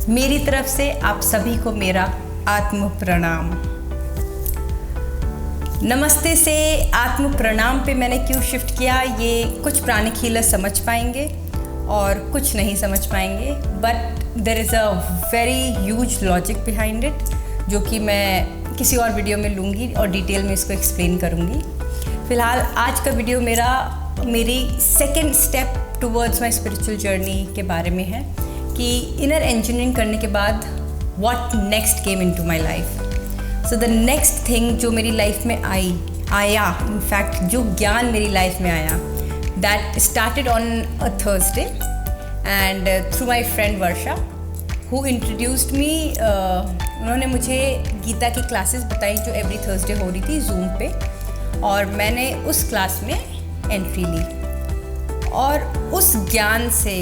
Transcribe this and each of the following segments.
मेरी तरफ से आप सभी को मेरा आत्म प्रणाम। नमस्ते से आत्म प्रणाम पे मैंने क्यों शिफ्ट किया, ये कुछ प्राणिक हीलर समझ पाएंगे और कुछ नहीं समझ पाएंगे, but there is a very huge logic behind it, जो कि मैं किसी और वीडियो में लूँगी और डिटेल में इसको एक्सप्लेन करूँगी। फ़िलहाल आज का वीडियो मेरी second step towards my spiritual journey के बारे में है कि इनर इंजीनियरिंग करने के बाद what next came into my life. So the next thing जो मेरी लाइफ में आया इनफैक्ट जो ज्ञान मेरी लाइफ में आया, that started on a Thursday and through my friend Varsha who introduced me. उन्होंने मुझे गीता की क्लासेस बताई जो एवरी थर्सडे हो रही थी जूम पे, और मैंने उस क्लास में एंट्री ली और उस ज्ञान से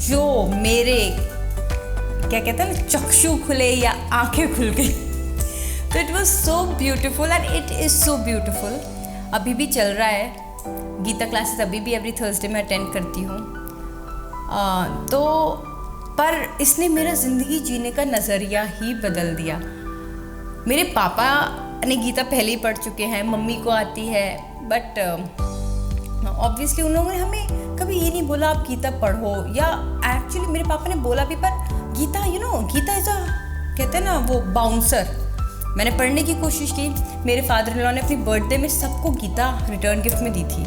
जो मेरे क्या कहते हैं ना, चक्षु खुले या आंखें खुल गई। तो it was so beautiful and it is so beautiful. अभी भी चल रहा है, गीता क्लासेस अभी भी एवरी थर्सडे में अटेंड करती हूँ। तो पर इसने मेरा ज़िंदगी जीने का नज़रिया ही बदल दिया। मेरे पापा ने गीता पहले ही पढ़ चुके हैं, मम्मी को आती है, बट ऑब्वियसली उन लोगों ने हमें कभी ये नहीं बोला आप गीता पढ़ो, या एक्चुअली मेरे पापा ने बोला भी, पर गीता गीता इज़ अ कहते हैं ना वो बाउंसर। मैंने पढ़ने की कोशिश की, मेरे फादर इन लॉ ने अपनी बर्थडे में सबको गीता रिटर्न गिफ्ट में दी थी,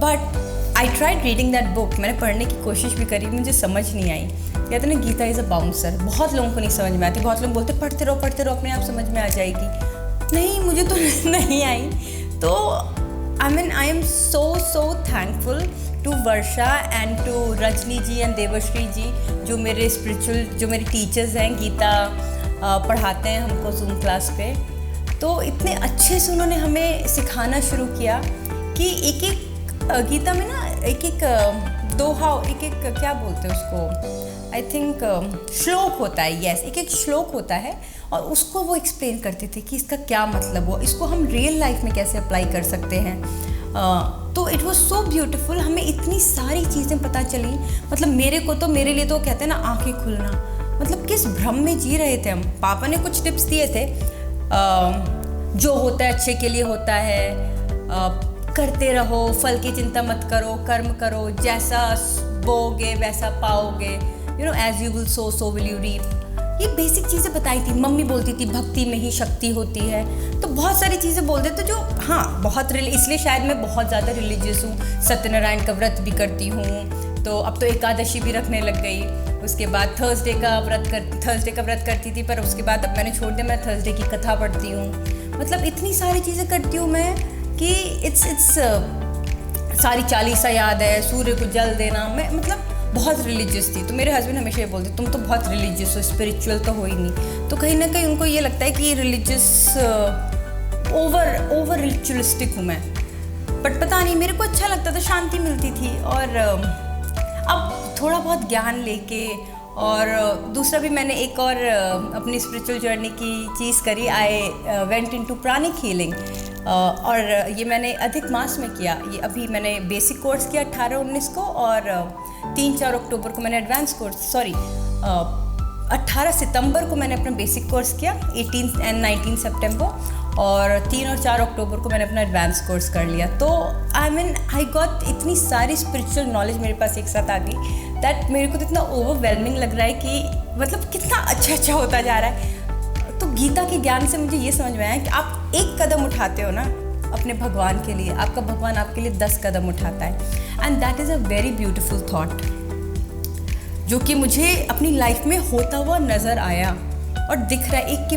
but I tried reading that book. मैंने पढ़ने की कोशिश भी करी, मुझे समझ नहीं आई। कहते ना गीता इज़ अ बाउंसर, बहुत लोगों को नहीं समझ में आती। बहुत लोग बोलते पढ़ते रहो अपने आप समझ में आ जाएगी। नहीं, मुझे तो नहीं आई। तो I am so thankful to Varsha and to Rajni ji and Devashri ji, जो मेरे टीचर्स हैं, गीता पढ़ाते हैं हमको जूम क्लास पे। तो इतने अच्छे से उन्होंने हमें सिखाना शुरू किया कि एक गीता में ना एक दोहा, एक क्या बोलते हैं उसको, आई थिंक श्लोक होता है, यस, एक श्लोक होता है, और उसको वो एक्सप्लेन करते थे कि इसका क्या मतलब हो, इसको हम रियल लाइफ में कैसे अप्लाई कर सकते हैं। तो इट वाज सो ब्यूटीफुल। हमें इतनी सारी चीज़ें पता चली। मतलब मेरे लिए तो कहते हैं ना आंखें खुलना, मतलब किस भ्रम में जी रहे थे हम। पापा ने कुछ टिप्स दिए थे, जो होता है अच्छे के लिए होता है, करते रहो, फल की चिंता मत करो, कर्म करो, जैसा बोगे वैसा पाओगे, as you will sow will you reap. ये बेसिक चीज़ें बताई थी। मम्मी बोलती थी भक्ति में ही शक्ति होती है। तो बहुत सारी चीज़ें बोलते थे जो बहुत इसलिए शायद मैं बहुत ज़्यादा रिलीजियस हूँ। सत्यनारायण का व्रत भी करती हूँ, तो अब तो एकादशी भी रखने लग गई। उसके बाद थर्सडे का व्रत करती थी, पर उसके बाद अब मैंने छोड़ दिया। मैं थर्सडे की कथा पढ़ती हूँ। मतलब इतनी सारी चीज़ें करती हूँ मैं कि इट्स सारी चालीसा याद है, सूर्य को जल देना। मैं मतलब बहुत रिलीजियस थी। तो मेरे हस्बैंड हमेशा ये बोलते तुम तो बहुत रिलीजियस हो, स्पिरिचुअल तो हो ही नहीं। तो कहीं ना कहीं उनको ये लगता है कि रिलीजियस ओवर रिचुअलिस्टिक हूँ मैं, बट पता नहीं, मेरे को अच्छा लगता था, शांति मिलती थी। और अब थोड़ा बहुत ज्ञान लेके, और दूसरा भी मैंने एक और अपनी स्पिरिचुअल जर्नी की चीज़ करी। I went into pranic healing, और ये मैंने अधिक मास में किया। ये अभी मैंने बेसिक कोर्स किया 18-19 को, और 3-4 अक्टूबर को मैंने 18 सितंबर को मैंने अपना बेसिक कोर्स किया, 18 एंड 19 सितंबर, और 3 और 4 अक्टूबर को मैंने अपना एडवांस कोर्स कर लिया। तो आई गॉट इतनी सारी स्पिरिचुअल नॉलेज मेरे पास एक साथ आ गई, दैट मेरे को तो इतना ओवरवेलमिंग लग रहा है कि मतलब कितना अच्छा होता जा रहा है। तो गीता के ज्ञान से मुझे ये समझ में आया कि आप एक कदम उठाते हो ना अपने भगवान के लिए, आपका भगवान आपके लिए 10 कदम उठाता है। And that is a very beautiful thought, जो कि मुझे अपनी लाइफ में होता हुआ नज़र आया और दिख रहा है। एक के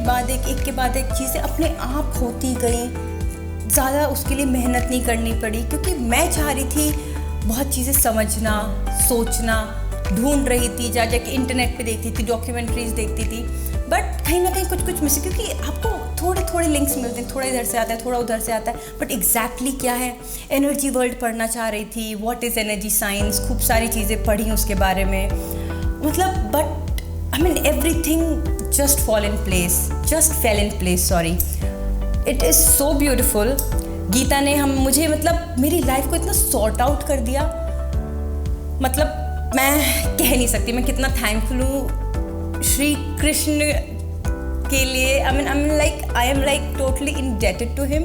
बाद एक चीज़ें अपने आप होती गई। ज़्यादा उसके लिए मेहनत नहीं करनी पड़ी, क्योंकि मैं चाह रही थी बहुत चीज़ें समझना, सोचना, ढूंढ रही थी, जाके इंटरनेट पे देखती थी, डॉक्यूमेंट्रीज देखती थी, बट कहीं ना कहीं कुछ मिस, क्योंकि आपको थोड़े लिंक्स मिलते हैं, थोड़ा इधर से आता है, थोड़ा उधर से आता है, बट एग्जैक्टली क्या है। एनर्जी वर्ल्ड पढ़ना चाह रही थी, व्हाट इज़ एनर्जी साइंस, खूब सारी चीज़ें पढ़ी उसके बारे में। मतलब but everything just fell in place. It is so beautiful. Gita ने मुझे मेरी लाइफ को इतना सॉर्ट आउट कर दिया, मैं कह नहीं सकती मैं कितना थैंकफुल हूँ श्री कृष्ण के लिए I am like totally indebted to him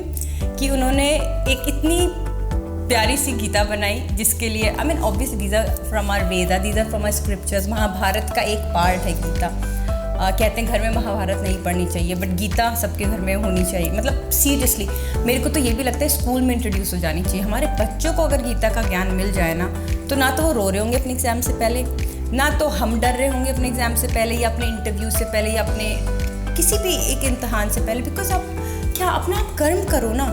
कि उन्होंने एक इतनी प्यारी सी गीता बनाई जिसके लिए obviously these are from our Veda, these are from our scriptures. Mahabharata का एक पार्ट है गीता। कहते हैं घर में महाभारत नहीं पढ़नी चाहिए, बट गीता सबके घर में होनी चाहिए। मतलब सीरियसली मेरे को तो ये भी लगता है स्कूल में इंट्रोड्यूस हो जानी चाहिए। हमारे बच्चों को अगर गीता का ज्ञान मिल जाए ना तो वो रो रहे होंगे अपने एग्ज़ाम से पहले, ना तो हम डर रहे होंगे अपने एग्ज़ाम से पहले या अपने इंटरव्यू से पहले या अपने किसी भी एक इम्तहान से पहले। बिकॉज आप क्या अपना आप कर्म करो ना,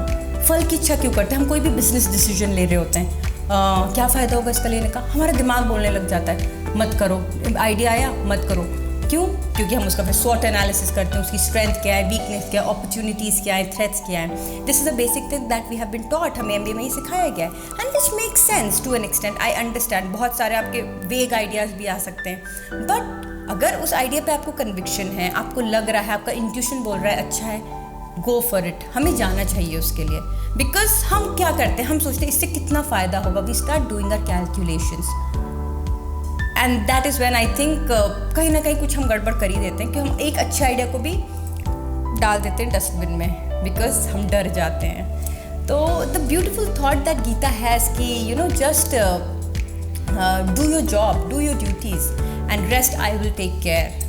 फल की इच्छा क्यों करते हैं? हम कोई भी बिजनेस डिसीजन ले रहे होते हैं, क्या फ़ायदा होगा इसका लेने का, हमारा दिमाग बोलने लग जाता है मत करो, आइडिया आया मत करो। क्यों? क्योंकि हम उसका फिर स्वॉट एनालिसिस करते हैं, उसकी स्ट्रेंथ क्या है, वीकनेस क्या है, अपॉर्चुनिटीज़ क्या है, थ्रेट्स क्या है। This is a basic thing that we have been taught, हमें MBA में ही सिखाया गया है। And this makes sense to an extent. I understand बहुत सारे आपके वेग आइडियाज़ भी आ सकते हैं, बट अगर उस आइडिया पे आपको कन्विक्शन है, आपको लग रहा है, आपका इंट्यूशन बोल रहा है अच्छा है, गो फॉर इट। हमें जाना चाहिए उसके लिए। बिकॉज हम क्या करते हैं, हम सोचते हैं इससे कितना फ़ायदा होगा, we start doing our calculations and that is when I think कहीं ना कहीं कुछ हम गड़बड़ कर ही देते हैं कि हम एक अच्छे आइडिया को भी डाल देते हैं डस्टबिन में बिकॉज हम डर जाते हैं। तो the beautiful thought that Gita has कि just do your job, do your duties and rest I will take care.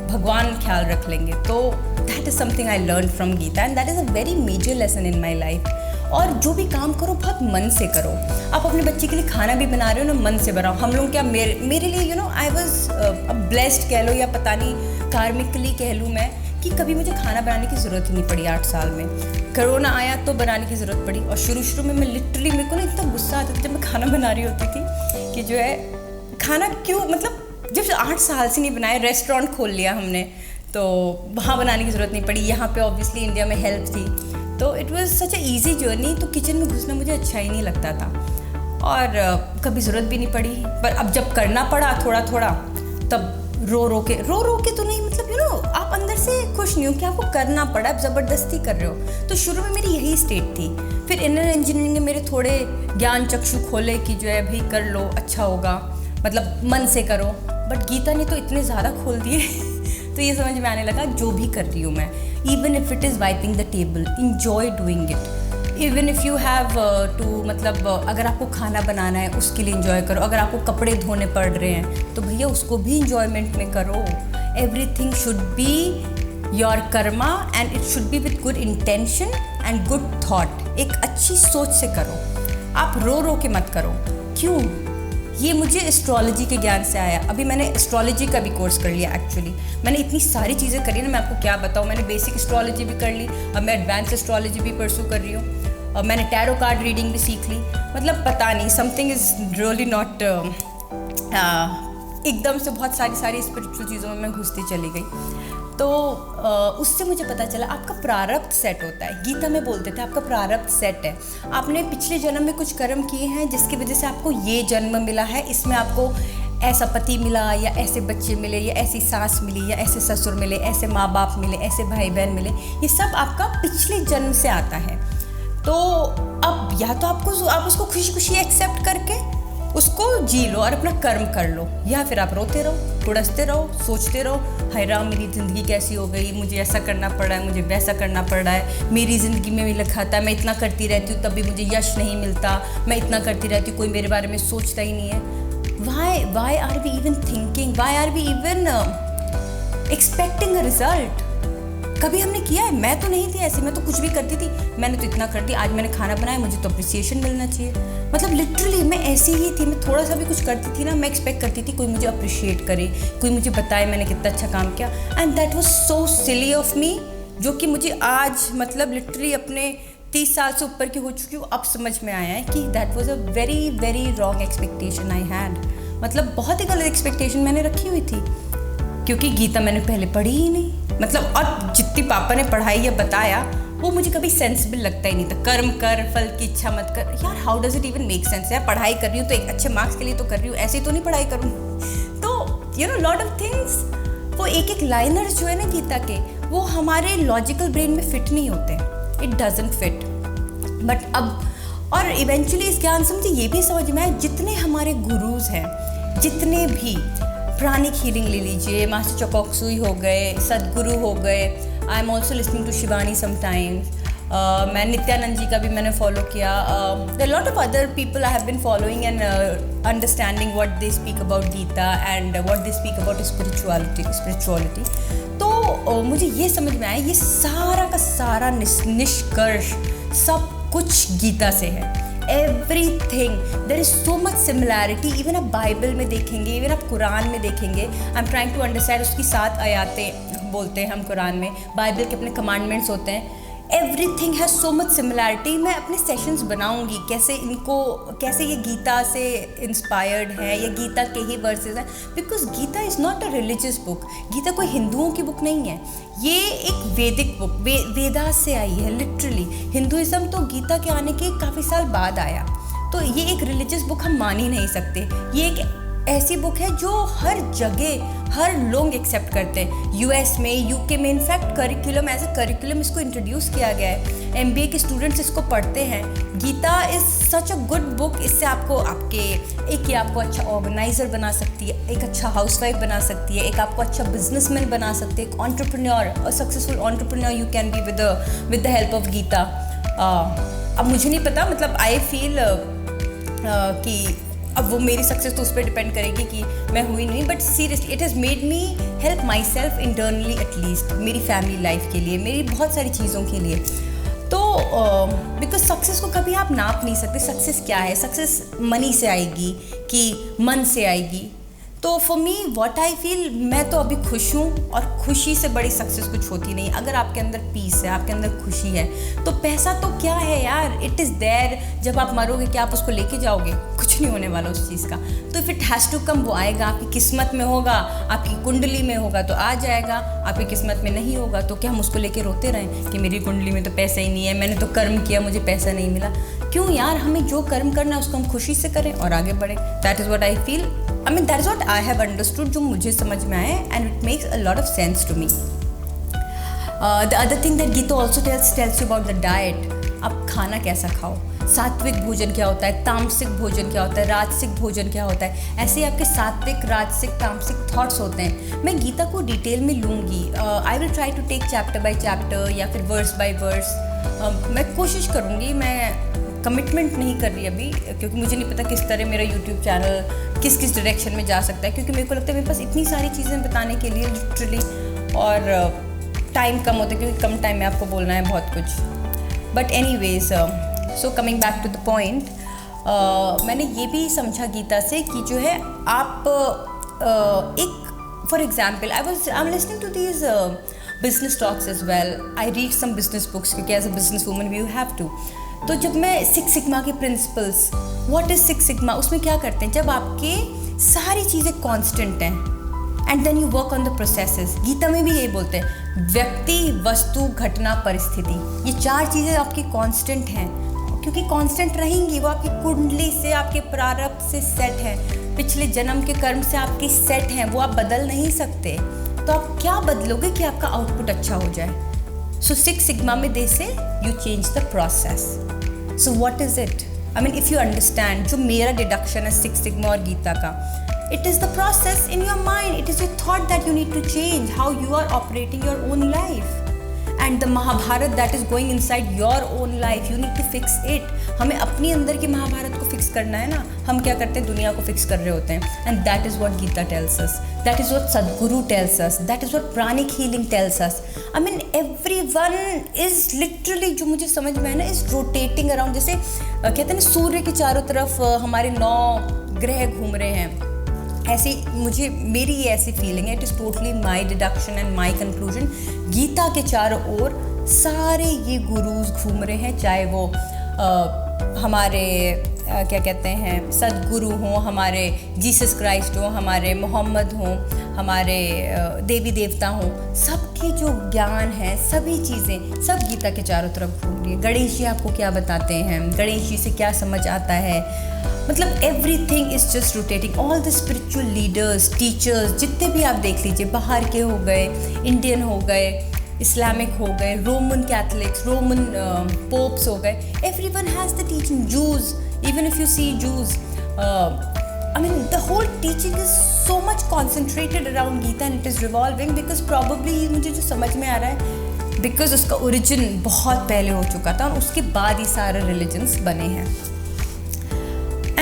भगवान ख्याल रख लेंगे। तो that is something I learn from Gita and that is a very major lesson in my life. और जो भी काम करो बहुत मन से करो। आप अपने बच्चे के लिए खाना भी बना रहे हो ना, मन से बनाओ। हम लोग क्या मेरे लिए आई वॉज ब्लेस्ड कह लो या पता नहीं कार्मिकली कह लूँ मैं कि कभी मुझे खाना बनाने की ज़रूरत ही नहीं पड़ी। 8 साल में कोरोना आया तो बनाने की ज़रूरत पड़ी। और शुरू में मैं लिटरली मेरे को ना इतना गुस्सा आता था जब मैं खाना बना रही होती थी कि जो है खाना क्यों, मतलब जब 8 साल से नहीं बनाया, रेस्टोरेंट खोल लिया हमने तो वहाँ बनाने की ज़रूरत नहीं पड़ी। यहाँ पे ऑब्वियसली इंडिया में हेल्प थी तो it was such a easy journey. तो किचन में घुसना मुझे अच्छा ही नहीं लगता था और कभी ज़रूरत भी नहीं पड़ी। पर अब जब करना पड़ा थोड़ा थोड़ा तब रो रो के तो नहीं, मतलब आप अंदर से खुश नहीं हो कि आपको करना पड़ा, आप ज़बरदस्ती कर रहे हो। तो शुरू में मेरी यही स्टेट थी। फिर इनर इंजीनियरिंग में मेरे थोड़े ज्ञान चक्षु खोले कि जो है भाई कर लो अच्छा होगा, मतलब मन से करो। बट गीता ने तो इतने ज़्यादा खोल दिए तो ये समझ में आने लगा जो भी कर रही हूँ मैं, even if it is wiping the table, enjoy doing it. Even if you have to, मतलब अगर आपको खाना बनाना है उसके लिए इंजॉय करो। अगर आपको कपड़े धोने पड़ रहे हैं तो भैया उसको भी इंजॉयमेंट में करो। Everything should be your Karma and it should be with good intention and good thought. एक अच्छी सोच से करो, आप रो रो के मत करो। क्यों? ये मुझे एस्ट्रोलॉजी के ज्ञान से आया। अभी मैंने एस्ट्रोलॉजी का भी कोर्स कर लिया। एक्चुअली मैंने इतनी सारी चीज़ें करी ना, मैं आपको क्या बताऊँ। मैंने बेसिक एस्ट्रोलॉजी भी कर ली, अब मैं एडवांस एस्ट्रोलॉजी भी परसू कर रही हूँ। और मैंने टैरो कार्ड रीडिंग भी सीख ली। मतलब पता नहीं, समथिंग इज़ रियली नॉट, एकदम से बहुत सारी स्पिरिचुअल चीज़ों में मैं घुसती चली गई। तो उससे मुझे पता चला आपका प्रारब्ध सेट होता है। गीता में बोलते थे आपका प्रारब्ध सेट है। आपने पिछले जन्म में कुछ कर्म किए हैं जिसकी वजह से आपको ये जन्म मिला है। इसमें आपको ऐसा पति मिला या ऐसे बच्चे मिले या ऐसी सास मिली या ऐसे ससुर मिले, ऐसे माँ बाप मिले, ऐसे भाई बहन मिले। ये सब आपका पिछले जन्म से आता है। तो अब या तो आप उसको खुशी खुशी एक्सेप्ट करके उसको जी लो और अपना कर्म कर लो, या फिर आप रोते रहो, कुड़सते रहो, सोचते रहो हाय राम मेरी ज़िंदगी कैसी हो गई, मुझे ऐसा करना पड़ रहा है, मुझे वैसा करना पड़ रहा है, मेरी ज़िंदगी में भी लिखा था मैं इतना करती रहती हूँ तब भी मुझे यश नहीं मिलता, मैं इतना करती रहती हूँ कोई मेरे बारे में सोचता ही नहीं है। Why are we even thinking? Why are we even expecting a result? कभी हमने किया है? मैं तो नहीं थी ऐसी, मैं तो कुछ भी करती थी, मैंने तो इतना कर दिया, आज मैंने खाना बनाया मुझे तो अप्रिसिएशन मिलना चाहिए। मतलब लिटरली मैं ऐसी ही थी। मैं थोड़ा सा भी कुछ करती थी ना, मैं एक्सपेक्ट करती थी कोई मुझे अप्रिशिएट करे, कोई मुझे बताए मैंने कितना अच्छा काम किया। And that was so silly of me, जो कि मुझे आज मतलब लिटरली अपने 30 साल से ऊपर की हो चुकी हूँ, अब समझ में आया है कि that was a very very wrong expectation I had. मतलब बहुत ही गलत एक्सपेक्टेशन मैंने रखी हुई थी, क्योंकि गीता मैंने पहले पढ़ी ही नहीं। मतलब और जितनी पापा ने पढ़ाई या बताया वो मुझे कभी सेंसिबल लगता ही नहीं था। कर्म कर, फल की इच्छा मत कर। यार how does it even make sense? यार पढ़ाई कर रही हूँ तो एक अच्छे मार्क्स के लिए तो कर रही हूँ, ऐसे ही तो नहीं पढ़ाई करूँ। तो लॉट ऑफ थिंग्स, वो एक एक लाइनर्स जो है ना गीता के, वो हमारे लॉजिकल ब्रेन में फिट नहीं होते, इट डजंट फिट। बट अब और इवेंचुअली इस ज्ञान से मुझे ये भी समझ में आया, जितने हमारे गुरुज हैं, जितने भी, प्राणिक हीलिंग ले लीजिए, मास्टर चौकोक्सुई हो गए, सदगुरु हो गए, I am also listening to Shivani sometimes. मैं नित्यानंद जी का भी मैंने फॉलो किया। Lot of other people I have been following and understanding what they speak about Gita and what they speak about spirituality. तो मुझे ये समझ में आया, ये सारा का सारा निष्कर्ष सब कुछ गीता से है। Everything, there is so much similarity, even आप बाइबल में देखेंगे, इवन आप कुरान में देखेंगे। I am trying to understand, उसकी 7 आयातें बोलते हैं हम कुरान में, बाइबल के अपने कमांडमेंट्स होते हैं। Everything has so much similarity. मैं अपने सेशंस बनाऊंगी कैसे ये गीता से इंस्पायर्ड है या गीता के ही वर्सेस हैं, because Gita is not a religious book. Gita कोई हिंदुओं की बुक नहीं है, ये एक वैदिक बुक वेदास से आई है लिटरली। हिंदुइज्म तो गीता के आने के काफ़ी साल बाद आया, तो ये एक रिलीजियस बुक हम मान ही नहीं सकते। ये एक ऐसी बुक है जो हर जगह हर लोग एक्सेप्ट करते हैं। यूएस में, यूके में, in fact curriculum as a curriculum इसको इंट्रोड्यूस किया गया है। एमबीए के स्टूडेंट्स इसको पढ़ते हैं। Gita is such a good book. इससे आपको आपको अच्छा ऑर्गेनाइजर बना सकती है, एक अच्छा हाउसवाइफ बना सकती है, एक आपको अच्छा बिजनेसमैन बना सकती है, एक entrepreneur, a successful entrepreneur you can be with the help of Gita. अब मुझे नहीं पता, मतलब आई फील कि अब वो मेरी सक्सेस तो उस पर डिपेंड करेगी कि मैं हुई नहीं, but seriously it has made me help my self internally, at least मेरी फैमिली लाइफ के लिए, मेरी बहुत सारी चीज़ों के लिए। तो बिकॉज सक्सेस को कभी आप नाप नहीं सकते। सक्सेस क्या है? सक्सेस मनी से आएगी कि मन से आएगी? तो for me what I feel, मैं तो अभी खुश हूँ और खुशी से बड़ी सक्सेस कुछ होती नहीं। अगर आपके अंदर पीस है, आपके अंदर खुशी है, तो पैसा तो क्या है यार, इट इज़ देयर। जब आप मरोगे क्या आप उसको लेके जाओगे? कुछ नहीं होने वाला उस चीज़ का। तो if it has to come, वो आएगा। आपकी किस्मत में होगा, आपकी कुंडली में होगा तो आ जाएगा, आपकी किस्मत में नहीं होगा तो क्या हम उसको लेके रोते रहें कि मेरी कुंडली में तो पैसा ही नहीं है, मैंने तो कर्म किया, मुझे पैसा नहीं मिला। क्यों यार, हमें जो कर्म करना है उसको हम खुशी से करें और आगे बढ़ें। That is what I feel, I mean that is what I have understood, जो मुझे समझ में आया, and it makes a lot of sense to me. The other thing that Gita also tells you about the diet. आप खाना कैसा खाओ, सात्विक भोजन क्या होता है, तामसिक भोजन क्या होता है, राजसिक भोजन क्या होता है। ऐसे ही आपके सात्विक, राजसिक, तामसिक थॉट्स होते हैं। मैं गीता को डिटेल में लूँगी। I will try to take chapter by chapter या फिर वर्स बाय वर्स। मैं कोशिश करूँगी, मैं कमिटमेंट नहीं कर रही अभी, क्योंकि मुझे नहीं पता किस तरह मेरा यूट्यूब चैनल किस डायरेक्शन में जा सकता है, क्योंकि मेरे को लगता है मेरे पास इतनी सारी चीज़ें बताने के लिए लिटरली, और टाइम कम होता है क्योंकि कम टाइम में आपको बोलना है बहुत कुछ। But anyways, so coming back to the point, मैंने ये भी समझा गीता से कि जो है आप एक, for example I am listening to these business talks as well. I read some business books, क्योंकि as a business woman we have to. तो जब मैं 6 सिग्मा के प्रिंसिपल्स, व्हाट इज 6 सिग्मा, उसमें क्या करते हैं, जब आपके सारी चीज़ें कांस्टेंट हैं and then you work on the processes. Gita में भी यही बोलते हैं, व्यक्ति, वस्तु, घटना, परिस्थिति, ये 4 चीज़ें आपकी कांस्टेंट हैं, क्योंकि कांस्टेंट रहेंगी। वो आपकी कुंडली से, आपके प्रारब्ध से सेट है, पिछले जन्म के कर्म से आपकी सेट हैं, वो आप बदल नहीं सकते। तो आप क्या बदलोगे कि आपका आउटपुट अच्छा हो जाए? So 6 Sigma में they say you change the process. So what is it? I mean if you understand, जो मेरा deduction है 6 Sigma और गीता का, it is the process in your mind. It is your thought that you need to change, how you are operating your own life. And the Mahabharata that is going inside your own life, you need to fix it. हमें अपनी अंदर की महाभारत को fix करना है ना। हम क्या करते हैं, दुनिया को फिक्स कर रहे होते हैं। And that is what Gita tells us. That is what Sadguru tells us. That is what Pranic healing tells us. I mean everyone is literally, जो मुझे समझ में है ना, is rotating around. जैसे कहते हैं ना, सूर्य के चारों तरफ हमारे 9 ग्रह घूम रहे हैं, ऐसी मेरी ये ऐसी फीलिंग है। It is totally my deduction and my conclusion. Gita के चारों ओर सारे ये गुरुज घूम रहे हैं, चाहे वो हमारे क्या कहते हैं सदगुरु हों, हमारे जीसस क्राइस्ट हों, हमारे मोहम्मद हों, हमारे देवी देवता हों, सबके जो ज्ञान है, सभी चीज़ें सब गीता के चारों तरफ घूम रही है। गणेश जी आपको क्या बताते हैं, गणेश जी से क्या समझ आता है, मतलब everything is just rotating. All the spiritual leaders, teachers, जितने भी आप देख लीजिए, बाहर के हो गए, इंडियन हो गए, इस्लामिक हो गए, रोमन कैथलिक्स, रोमन पोप्स हो गए, everyone has the teaching. Jews, even if you see Jews, I mean, the whole teaching is so much concentrated around Gita and it is revolving because probably मुझे जो समझ में आ रहा है because उसका origin बहुत पहले हो चुका था और उसके बाद ही सारे religions बने हैं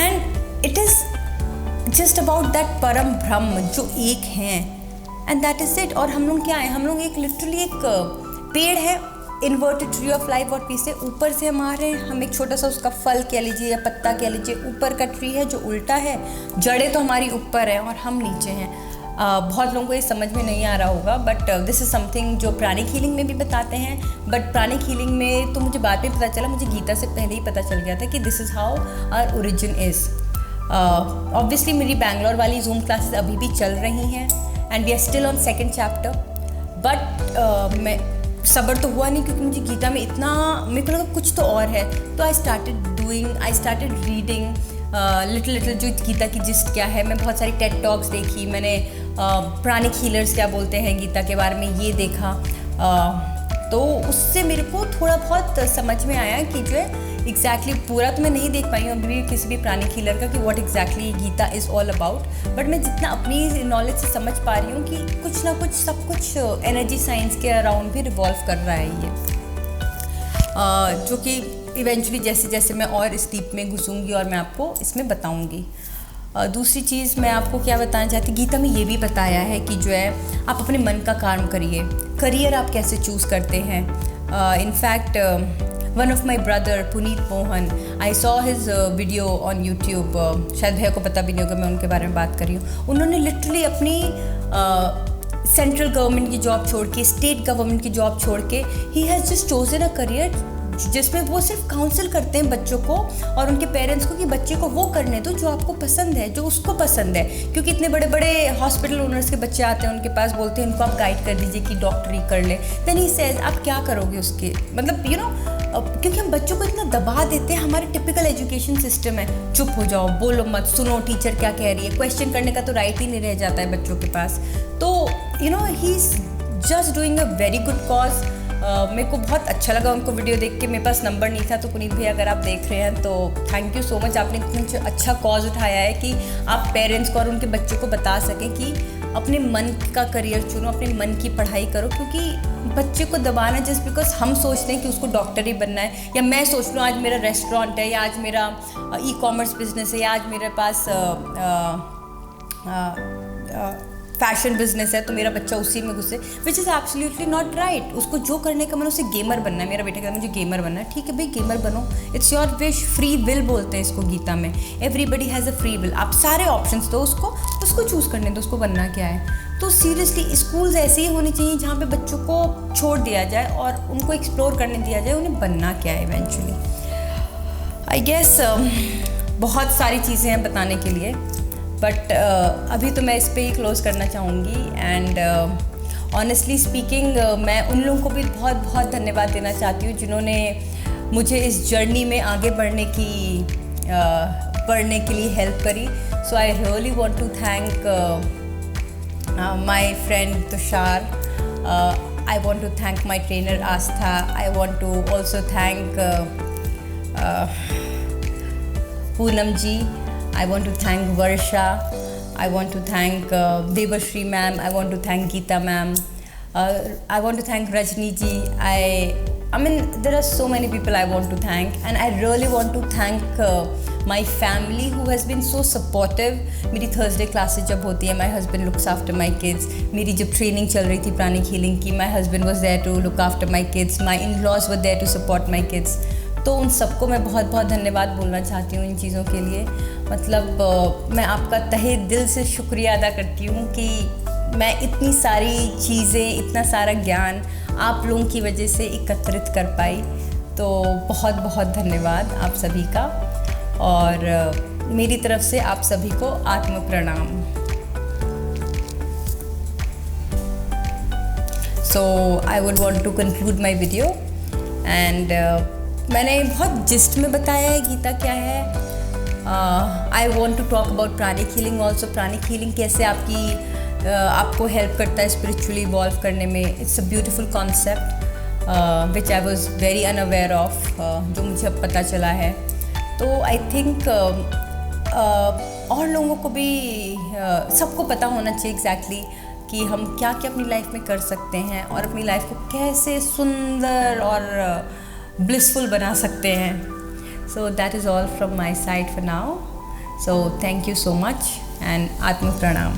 and it is just about that परम ब्रह्म जो एक हैं and that is it। और हम लोग क्या हैं, हम लोग एक literally एक पेड़ है, इन्वर्टेड ट्री ऑफ लाइफ और पीछे ऊपर से हम आ रहे हैं, हम एक छोटा सा उसका फल कह लीजिए या पत्ता कह लीजिए, ऊपर का ट्री है जो उल्टा है, जड़ें तो हमारी ऊपर है और हम नीचे हैं। बहुत लोगों को ये समझ में नहीं आ रहा होगा बट दिस इज़ समथिंग जो प्राणिक हीलिंग में भी बताते हैं, बट प्राणिक हीलिंग में तो मुझे बाद में पता चला, मुझे गीता से पहले ही पता चल गया था कि this is how our origin is. Obviously मेरी बैंगलोर वाली जूम क्लासेस अभी भी चल रही हैं and we are still on second chapter, but मैं सब्र तो हुआ नहीं क्योंकि मुझे गीता में इतना मेरे को लगा कुछ तो और है, तो आई स्टार्टेड रीडिंग लिटिल जो गीता की जिस्ट क्या है। मैं बहुत सारी टेड टॉक्स देखी, मैंने प्राणिक हीलर्स क्या बोलते हैं गीता के बारे में ये देखा, तो उससे मेरे को थोड़ा बहुत समझ में आया कि जो है एग्जैक्टली पूरा तो मैं नहीं देख पाई हूँ अभी भी किसी भी प्राणिक हीलर का कि what exactly Gita is all about, but मैं जितना अपनी नॉलेज से समझ पा रही हूँ कि कुछ ना कुछ सब कुछ एनर्जी साइंस के अराउंड भी रिवॉल्व कर रहा है ये, जो कि इवेंचुअली जैसे जैसे मैं और इस डीप में घुसूँगी और मैं आपको इसमें बताऊँगी। दूसरी चीज़ मैं आपको क्या बताना चाहती, गीता में ये भी बताया है कि जो है आप अपने मन का काम करिए, करियर आप कैसे चूज़ करते हैं। In fact one of my brother Puneet Mohan, I saw his video on YouTube, शायद भैया को पता भी नहीं होगा मैं उनके बारे में बात कर रही हूँ। उन्होंने लिटरली अपनी सेंट्रल गवर्नमेंट की जॉब छोड़ के, स्टेट गवर्नमेंट की जॉब छोड़ के, he has just chosen a career जिसमें वो सिर्फ काउंसिल करते हैं बच्चों को और उनके पेरेंट्स को कि बच्चे को वो करने दो जो आपको पसंद है, जो उसको पसंद है। क्योंकि इतने बड़े बड़े हॉस्पिटल ओनर्स के बच्चे आते हैं उनके पास, बोलते हैं इनको आप गाइड कर दीजिए कि डॉक्टरी कर ले, देन ही सेज आप क्या करोगे उसके, मतलब यू नो, क्योंकि हम बच्चों को इतना दबा देते हैं, हमारे टिपिकल एजुकेशन सिस्टम है चुप हो जाओ, बोलो मत, सुनो टीचर क्या कह रही है, क्वेश्चन करने का तो राइट ही नहीं रह जाता है बच्चों के पास। तो you know he is just doing a very good cause. मेरे को बहुत अच्छा लगा उनको वीडियो देख के, मेरे पास नंबर नहीं था, तो पुनीत भैया अगर आप देख रहे हैं तो थैंक यू सो मच, आपने इतना अच्छा कॉज उठाया है कि आप पेरेंट्स को और उनके बच्चों को बता सकें कि अपने मन का करियर चुनो, अपने मन की पढ़ाई करो। क्योंकि बच्चे को दबाना जस्ट बिकॉज हम सोचते हैं कि उसको डॉक्टर ही बनना है, या मैं सोच लूँ आज मेरा रेस्टोरेंट है, या आज मेरा ई कॉमर्स बिजनेस है, या आज मेरे पास फैशन बिजनेस है, तो मेरा बच्चा उसी में घुसे, which is absolutely not right. उसको जो करने का मन, उसे गेमर बनना है। मेरा बेटा कहता है मुझे गेमर बनना है, ठीक है भाई गेमर बनो, it's your wish, free will बोलते हैं इसको गीता में, everybody has a free will. आप सारे ऑप्शंस दो उसको चूज़ करने दो, उसको बनना क्या है। तो सीरियसली स्कूल्स ऐसे ही होने चाहिए जहाँ पे बच्चों को छोड़ दिया जाए और उनको एक्सप्लोर करने दिया जाए उन्हें बनना क्या है इवेंचुअली। आई गेस बहुत सारी चीज़ें हैं बताने के लिए, बट अभी तो मैं इस पे ही क्लोज़ करना चाहूँगी। एंड ऑनेस्टली स्पीकिंग मैं उन लोगों को भी बहुत बहुत धन्यवाद देना चाहती हूँ जिन्होंने मुझे इस जर्नी में आगे बढ़ने के लिए हेल्प करी। So I really want to thank my friend Tushar, I want to thank my trainer Astha, I want to also thank Poonam ji, I want to thank Varsha, I want to thank Devashri ma'am, I want to thank Geeta ma'am, I want to thank Rajni ji. I mean there are so many people I want to thank, and I really want to thank my family who has been so supportive. मेरी Thursday classes जब होती है, my husband looks after my kids. मेरी जब training चल रही थी प्राणिक healing की, my husband was there to look after my kids, my in-laws were there to support my kids. तो उन सबको मैं बहुत बहुत धन्यवाद बोलना चाहती हूँ इन चीज़ों के लिए। मतलब मैं आपका तहे दिल से शुक्रिया अदा करती हूँ कि मैं इतनी सारी चीज़ें, इतना सारा ज्ञान आप लोगों की वजह से एकत्रित कर पाई। तो बहुत बहुत धन्यवाद आप सभी का, और मेरी तरफ से आप सभी को आत्म प्रणाम। So I would want to conclude my video, and मैंने बहुत जिस्ट में बताया है गीता क्या है। I want to talk about pranic healing also. Pranic healing कैसे आपको हेल्प करता है स्पिरिचुअली इवॉल्व करने में। It's a beautiful concept which I was very unaware of, जो मुझे अब पता चला है। तो आई थिंक और लोगों को भी सबको पता होना चाहिए एग्जैक्टली कि हम क्या क्या अपनी लाइफ में कर सकते हैं और अपनी लाइफ को कैसे सुंदर और ब्लिसफुल बना सकते हैं. So that is all from my side for now. So thank you so much and आत्म प्रणाम.